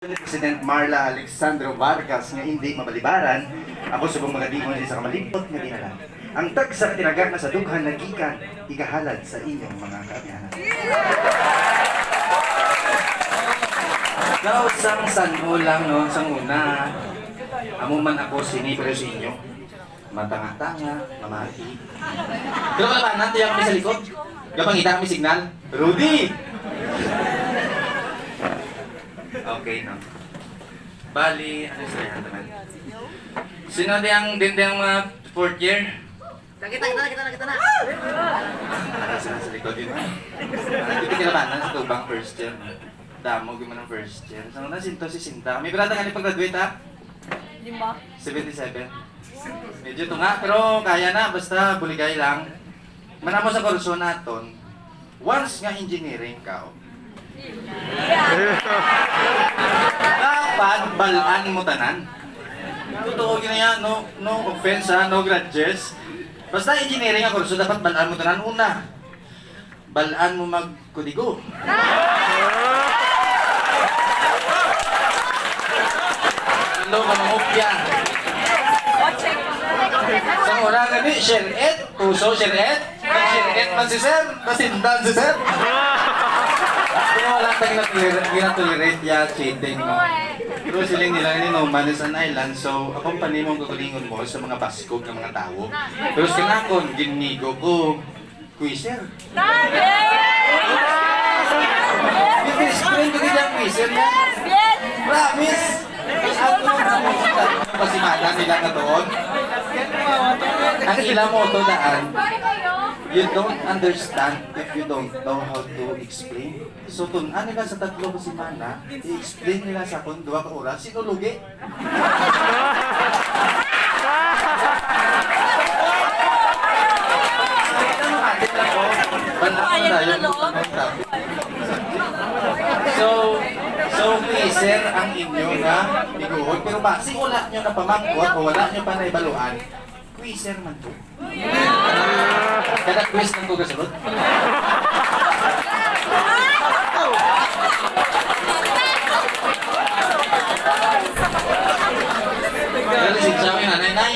President Marla Alexandro Vargas nga hindi mabalibaran, ako subong mga dingon sa kamalimpot nga dinala. Ang tag sa tinagak na sa dughan nagikan, igahalad sa inyong mga kaabihanan. Daw sang sanho lang no, sang una. Amo man ako sinipre sa inyo. Matanga-tanga, mamati. Pero ka nanto yung kami sa likod. Kapangita kami signal. Rudy! Okay, no. Bali, ano sa yan naman? Sino diyang mga fourth year? Kita na. Sino sa likod yun? Hindi kinabanan sa tubang first year. Damo, gimana ng first year. Saan na sinto si Sinta? May brada ka ni pag-graduate ha? 77. Medyo ito nga, pero kaya na, basta buligay lang. Manamo sa kurso naton, once nga engineering ka, dapat balaan mo tanan. Totoo gina yan, no offense ha, no grudges. Basta engineering ang kurso, dapat balaan mo tanan. Una, balaan mo magkudigo. Ano ka mangupya? Sa oras kami, share it, puso share it, man si sir, pasindan si sir. Kung wala tayong ginatolerate ya cheating, no? Pero siling nila ni no man is an island, so accompany mo ang kukulingon mo sa mga baskog ng mga tao. Pero sinakon, ginigo ko, quizzer. Explain ko din ang quizzer yan. Promise! Ang pasimada nila na doon. Ang ilang mo ito daan, you don't understand if you don't know how to explain. So tunan nila sa tatlo pasimana, i-explain nila sa kung 2 ka oras, sinulugi. So, quizzer ang inyo na iguhod. Pero basi wala nyo na pamangkot o wala nyo pa na ibaluan, quizzer man to. Kada quiz ng ko kasunod. Pero siya ko yung nanay-nay.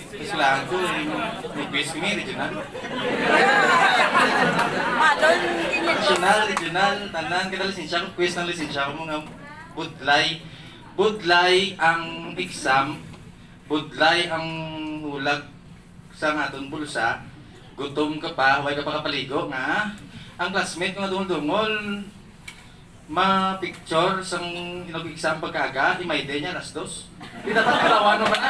Quiz lang ko. May quiz kami, regional. Regional, tanan. Kada lisensya ko, quiz ng lisensya ko mga budlay ang exam, budlay ang hulag sa aton bulsa, gutom ka pa, huwag ka pa kapaligo nga. Ang classmate ko nga dungol-dungol, ma-picture sang inog-exam pagkaga, imay day niya, las 2. Di dapat kalawan mo ba na?